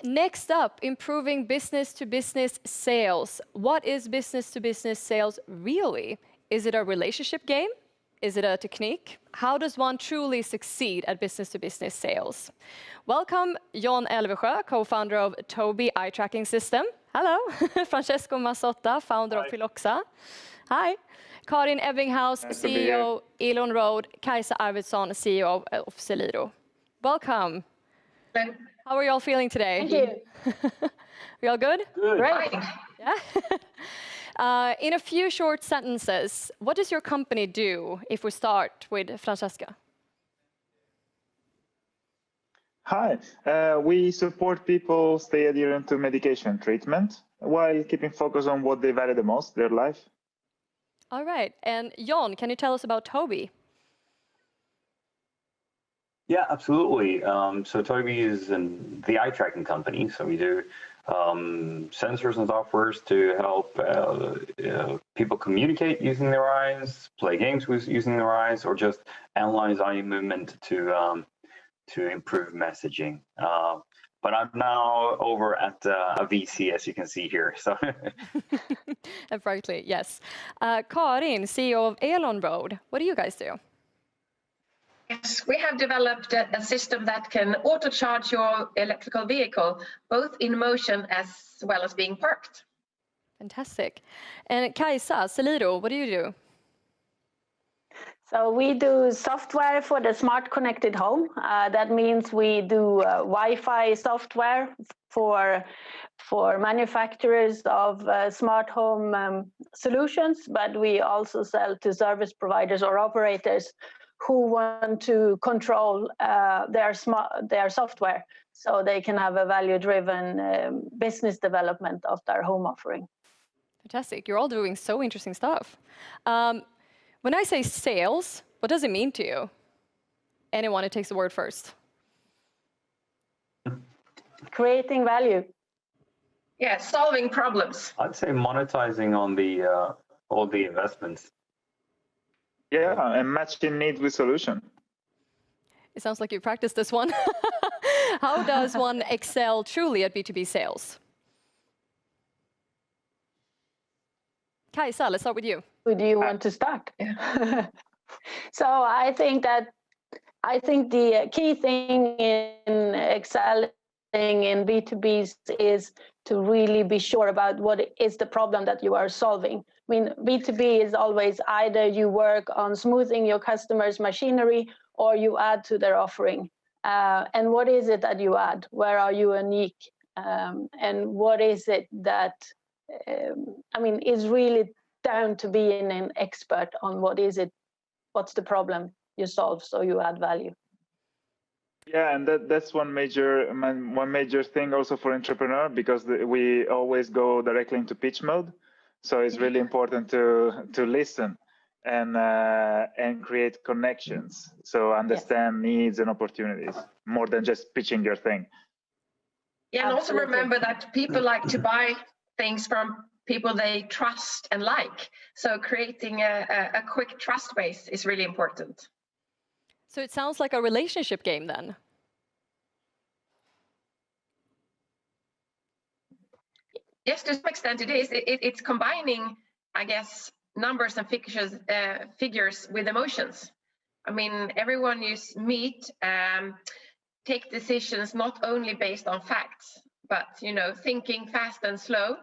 Next up, improving business-to-business sales. What is business-to-business sales really? Is it a relationship game? Is it a technique? How does one truly succeed at business-to-business sales? Welcome, Jon Elvesjö, co-founder of Tobii eye tracking system. Hello. Francesco Mazzotta, founder of Piloxa. Hi. Karin Ebbinghaus, CEO, Elonroad. Kajsa Arvidsson, CEO of Seliro. Welcome. Hello. How are you all feeling today? Thank you. We all good? Good. Great. Yeah. In a few short sentences, what does your company do? If we start with Francesca. Hi, we support people stay adherent to medication treatment while keeping focus on what they value the most, their life. All right, and Jon, can you tell us about Tobii? Yeah, absolutely. So Tobii is the eye tracking company. So we do sensors and softwares to help people communicate using their eyes, play games with using their eyes, or just analyze eye movement to improve messaging. But I'm now over at a VC, as you can see here. So, Brightly, yes. Karin, CEO of Elonroad. What do you guys do? Yes, we have developed a system that can auto-charge your electrical vehicle, both in motion as well as being parked. Fantastic. And Kajsa, Seliro, what do you do? So we do software for the smart connected home. That means we do Wi-Fi software for manufacturers of smart home solutions, but we also sell to service providers or operators who want to control their software so they can have a value-driven business development of their home offering. Fantastic. You're all doing so interesting stuff. When I say sales, what does it mean to you? Anyone who takes the word first? Creating value. Yeah, solving problems. I'd say monetizing on the all the investments. Yeah, and matching need with solution. It sounds like you practiced this one. How does one excel truly at B2B sales? Kajsa, let's start with you. Who do you want to start? So I think the key thing in excelling in B2B is to really be sure about what is the problem that you are solving. I mean, B2B is always either you work on smoothing your customers' machinery or you add to their offering. And what is it that you add? Where are you unique? And what is it that, is really down to being an expert on what's the problem you solve, so you add value. Yeah, and that's one major thing also for entrepreneur, because we always go directly into pitch mode. So it's really important to listen and create connections. So understand needs and opportunities more than just pitching your thing. Yeah, and also remember that people like to buy things from people they trust and like. So creating a quick trust base is really important. So it sounds like a relationship game then. Yes, to some extent it is. It's combining, I guess, numbers and figures with emotions. I mean, everyone you meet take decisions not only based on facts, but thinking fast and slow,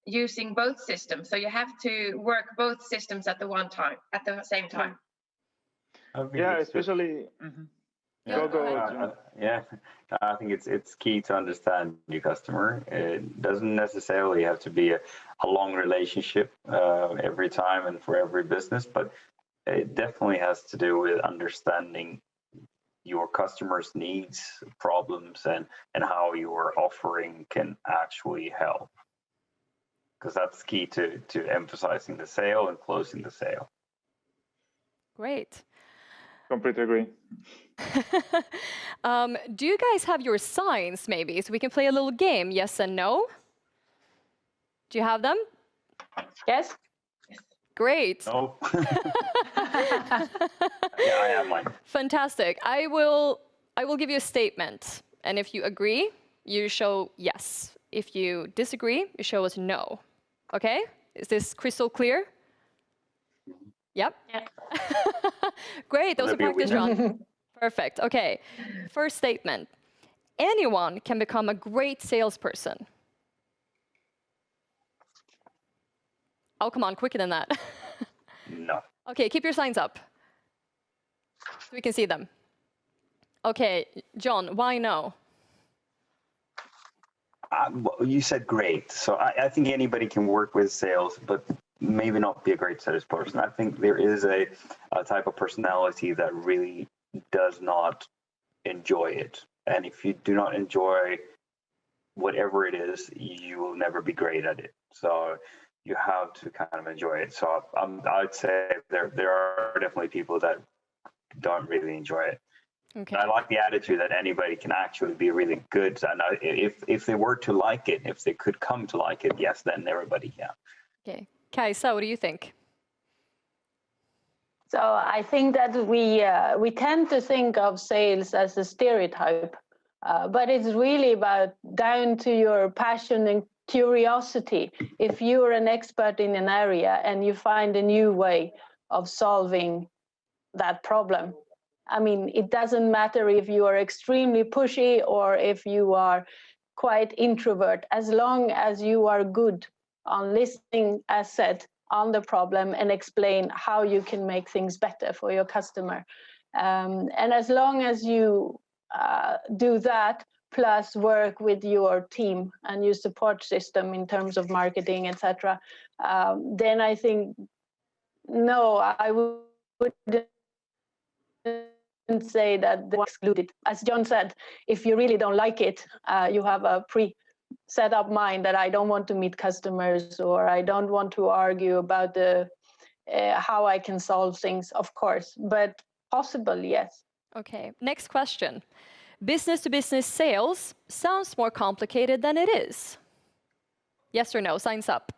using both systems. So you have to work both systems at the same time. Yeah, especially. Yeah, I think it's key to understand your customer. It doesn't necessarily have to be a long relationship every time and for every business, but it definitely has to do with understanding your customers' needs, problems, and how your offering can actually help. Because that's key to emphasizing the sale and closing the sale. Great. Completely agree. Do you guys have your signs maybe, so we can play a little game, yes and no? Do you have them? Yes. Great. No. Yeah, I have mine. Fantastic. I will give you a statement, and if you agree, you show yes. If you disagree, you show us no. Okay? Is this crystal clear? Yep. Yeah. Great, that was a practice run. Perfect. Okay. First statement. Anyone can become a great salesperson. Oh, come on, quicker than that. No. Okay, keep your signs up so we can see them. Okay, John, why no? Well, you said great. So I think anybody can work with sales, but maybe not be a great salesperson. I think there is a type of personality that really does not enjoy it. And if you do not enjoy whatever it is, you will never be great at it. So you have to kind of enjoy it. So I'd say there are definitely people that don't really enjoy it. Okay. I like the attitude that anybody can actually be really good. And if they were to like it, if they could come to like it, yes, then everybody can. Okay. Kajsa, what do you think? So I think that we tend to think of sales as a stereotype, but it's really about down to your passion and curiosity. If you're an expert in an area and you find a new way of solving that problem, I mean, it doesn't matter if you are extremely pushy or if you are quite introvert, as long as you are good on listening, as said, on the problem and explain how you can make things better for your customer. And as long as you do that, plus work with your team and your support system in terms of marketing, etc., then I think, no, I wouldn't say that they're excluded. As John said, if you really don't like it, you have a set up mind that I don't want to meet customers or I don't want to argue about how I can solve things, of course, but possible, yes. Okay, next question. Business to business sales sounds more complicated than it is. Yes or no? Signs up.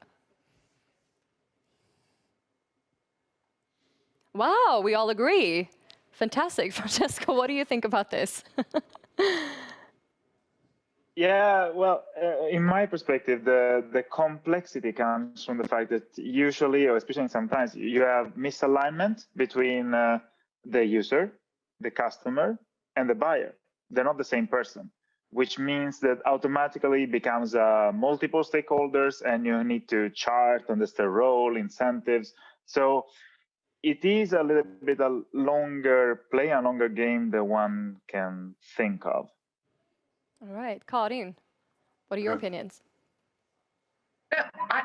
Wow, we all agree. Fantastic. Francesco, what do you think about this? Yeah, well, in my perspective, the complexity comes from the fact that usually, or especially sometimes, you have misalignment between the user, the customer, and the buyer. They're not the same person, which means that automatically it becomes multiple stakeholders, and you need to chart, understand role, incentives. So it is a little bit a longer play, a longer game than one can think of. All right, Karin, what are your opinions?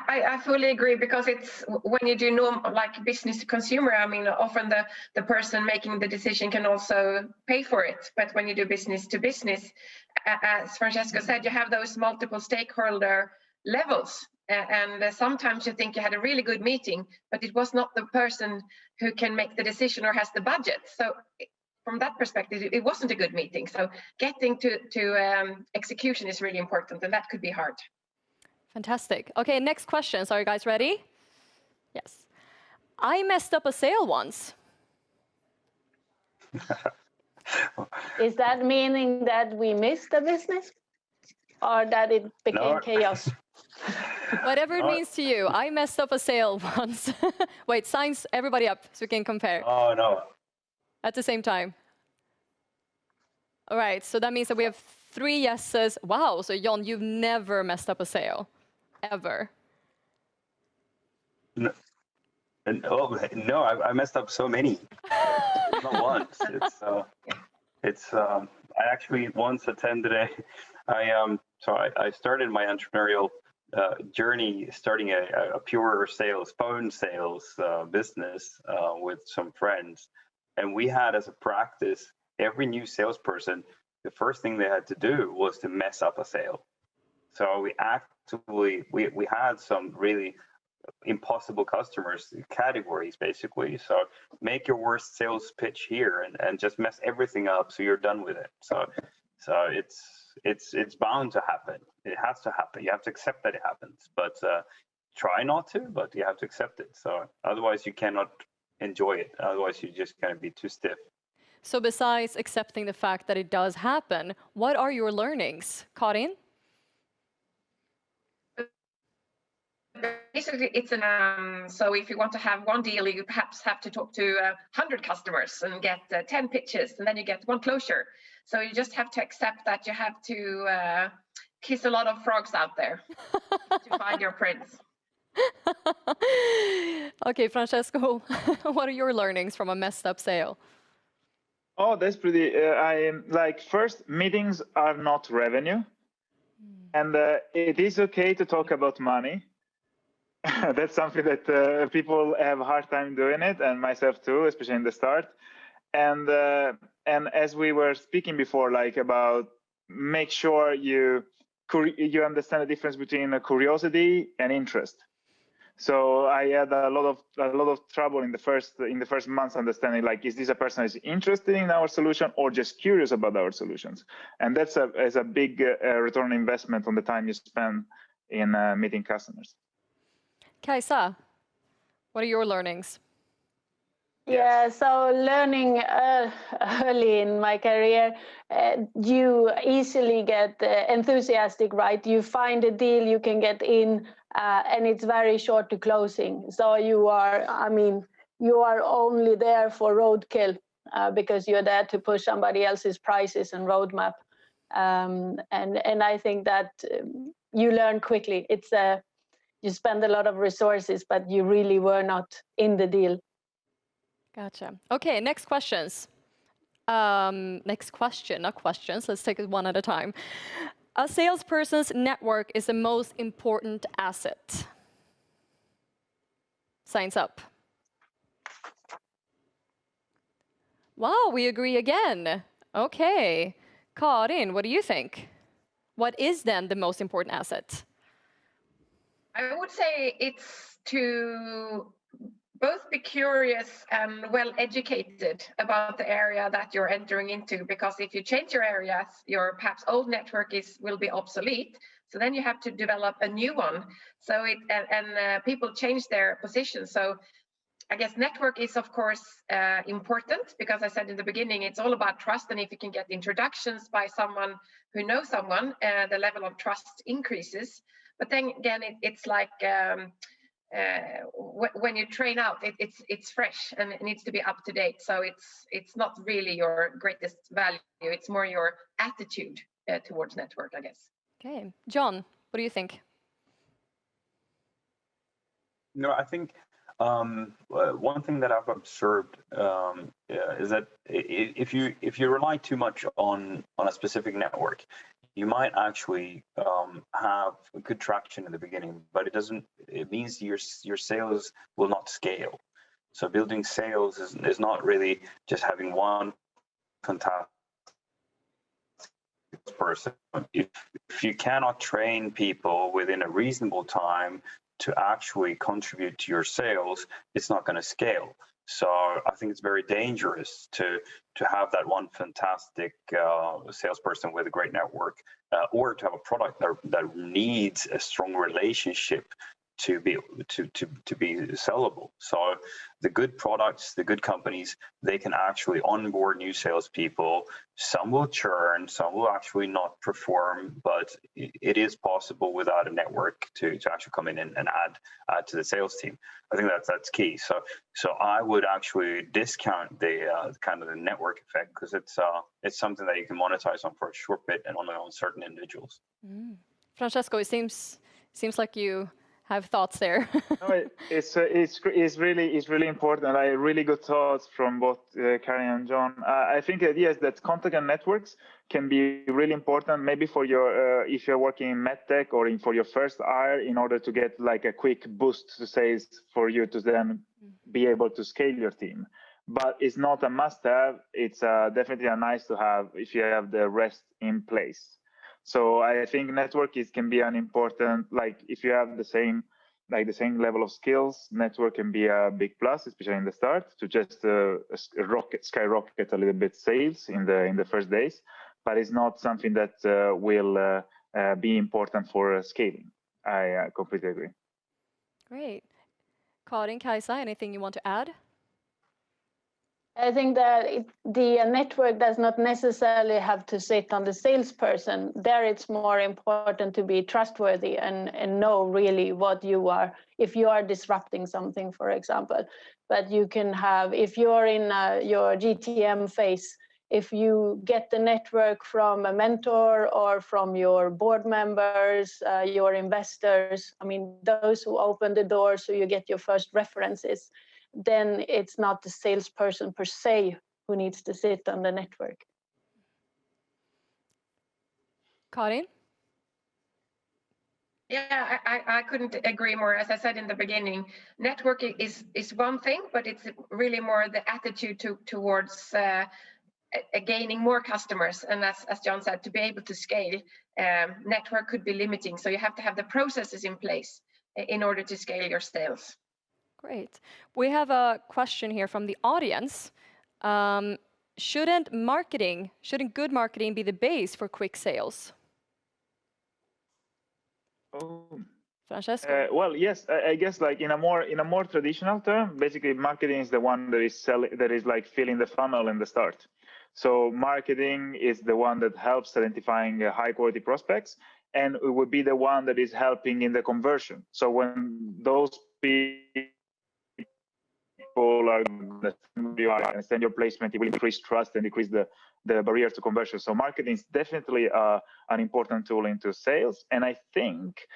I fully agree, because it's when you do like business to consumer, I mean, often the person making the decision can also pay for it. But when you do business to business, as Francesco said, you have those multiple stakeholder levels. And sometimes you think you had a really good meeting, but it was not the person who can make the decision or has the budget. So from that perspective, it wasn't a good meeting. So getting to execution is really important, and that could be hard. Fantastic. Okay, next question. So are you guys ready? Yes. I messed up a sale once. Is that meaning that we missed the business or that it became chaos? Whatever it means to you. I messed up a sale once. Wait, signs everybody up so we can compare. Oh, no. At the same time. All right, so that means that we have 3 yeses. Wow, so John, you've never messed up a sale, ever. No, I messed up so many. Not once. I actually once attended I started my entrepreneurial journey starting a pure phone sales business with some friends. And we had as a practice, every new salesperson, the first thing they had to do was to mess up a sale. So we had some really impossible customers categories, basically. So make your worst sales pitch here and just mess everything up so you're done with it. So it's bound to happen. It has to happen. You have to accept that it happens, but try not to, but you have to accept it. So otherwise you cannot enjoy it. Otherwise you're just going to be too stiff. So besides accepting the fact that it does happen, what are your learnings? Karin? Basically, it's so if you want to have one deal, you perhaps have to talk to 100 customers and get 10 pitches, and then you get one closure. So you just have to accept that you have to kiss a lot of frogs out there to find your prince. Okay, Francesco, what are your learnings from a messed up sale? Oh, that's pretty. First, meetings are not revenue, and it is okay to talk about money. That's something that people have a hard time doing it, and myself too, especially in the start. And as we were speaking before, like about make sure you understand the difference between curiosity and interest. So I had a lot of trouble in the first months understanding, like, is this a person who's interested in our solution or just curious about our solutions? And that's a big return on investment on the time you spend in meeting customers. Kajsa, what are your learnings? Yeah, so learning early in my career, you easily get enthusiastic, right? You find a deal you can get in, and it's very short to closing. So you are only there for roadkill because you're there to push somebody else's prices and roadmap. And I think that you learn quickly. It's you spend a lot of resources, but you really were not in the deal. Gotcha. Okay, next questions. Next question, not questions. Let's take it one at a time. A salesperson's network is the most important asset. Signs up. Wow, we agree again. Okay. Karin, what do you think? What is then the most important asset? I would say it's to both be curious and well educated about the area that you're entering into, because if you change your areas, your perhaps old network will be obsolete. So then you have to develop a new one. So people change their position. So I guess network is of course important, because I said in the beginning, it's all about trust. And if you can get introductions by someone who knows someone, the level of trust increases. But then again, it's like when you train out, it's fresh and it needs to be up to date. So it's not really your greatest value. It's more your attitude towards network, I guess. Okay, John, what do you think? No, I think one thing that I've observed is that if you rely too much on a specific network, you might actually have good traction in the beginning, but it means your sales will not scale. So building sales is not really just having one fantastic person. If you cannot train people within a reasonable time to actually contribute to your sales, it's not going to scale. So I think it's very dangerous to have that one fantastic salesperson with a great network, or to have a product that needs a strong relationship to be sellable. So the good products, the good companies, they can actually onboard new salespeople. Some will churn, some will actually not perform, but it is possible without a network to actually come in and add to the sales team. I think that's key. So I would actually discount the kind of the network effect, because it's something that you can monetize on for a short bit and only on certain individuals. Francesco, it seems like you have thoughts there. No, it's really important. I really good thoughts from both Karin and John. I think that yes, that contact and networks can be really important. Maybe for your if you're working in medtech or for your first hire, in order to get like a quick boost to sales for you to then be able to scale your team. But it's not a must-have. It's definitely a nice to have if you have the rest in place. So I think network can be an important, like if you have the same level of skills, network can be a big plus, especially in the start, to just skyrocket a little bit sales in the first days. But it's not something that will be important for scaling. I completely agree. Great. Karin, Kajsa, anything you want to add? I think that the network does not necessarily have to sit on the salesperson. There it's more important to be trustworthy and know really what you are, if you are disrupting something, for example. But you can have, if you're in your GTM phase, if you get the network from a mentor or from your board members, your investors, I mean, those who open the door so you get your first references, then it's not the salesperson per se who needs to sit on the network. Karin? Yeah, I couldn't agree more. As I said in the beginning, networking is one thing, but it's really more the attitude towards gaining more customers. And as John said, to be able to scale, network could be limiting. So you have to have the processes in place in order to scale your sales. Great. We have a question here from the audience. Shouldn't good marketing be the base for quick sales? Oh. Francesco? Well, yes, I guess like in a more traditional term, basically marketing is the one that is like filling the funnel in the start. So marketing is the one that helps identifying high quality prospects, and it would be the one that is helping in the conversion. So when those people are understand your placement, it will increase trust and decrease the barrier to conversion. So marketing is definitely an important tool into sales, and I think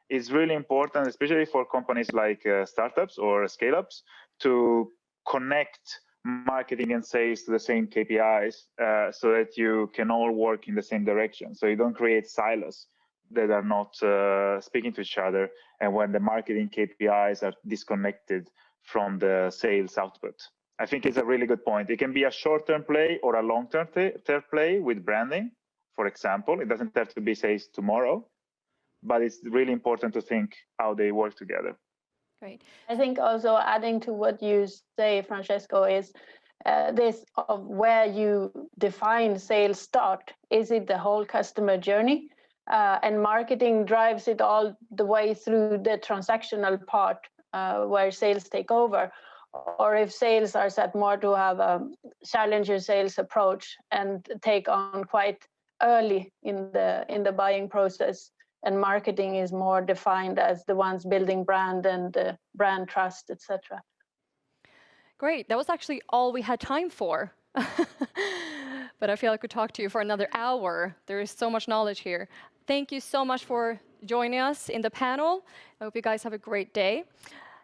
it's really important, especially for companies like startups or scale-ups, to connect marketing and sales to the same KPIs so that you can all work in the same direction. So you don't create silos that are not speaking to each other, and when the marketing KPIs are disconnected from the sales output. I think it's a really good point. It can be a short-term play or a long-term play with branding, for example. It doesn't have to be sales tomorrow, but it's really important to think how they work together. Great. I think also adding to what you say, Francesco, is this of where you define sales start. Is it the whole customer journey? And marketing drives it all the way through the transactional part where sales take over. Or if sales are set more to have a challenger sales approach and take on quite early in the buying process, and marketing is more defined as the ones building brand and brand trust, etc. Great. That was actually all we had time for. But I feel like we could talk to you for another hour. There is so much knowledge here. Thank you so much for joining us in the panel. I hope you guys have a great day.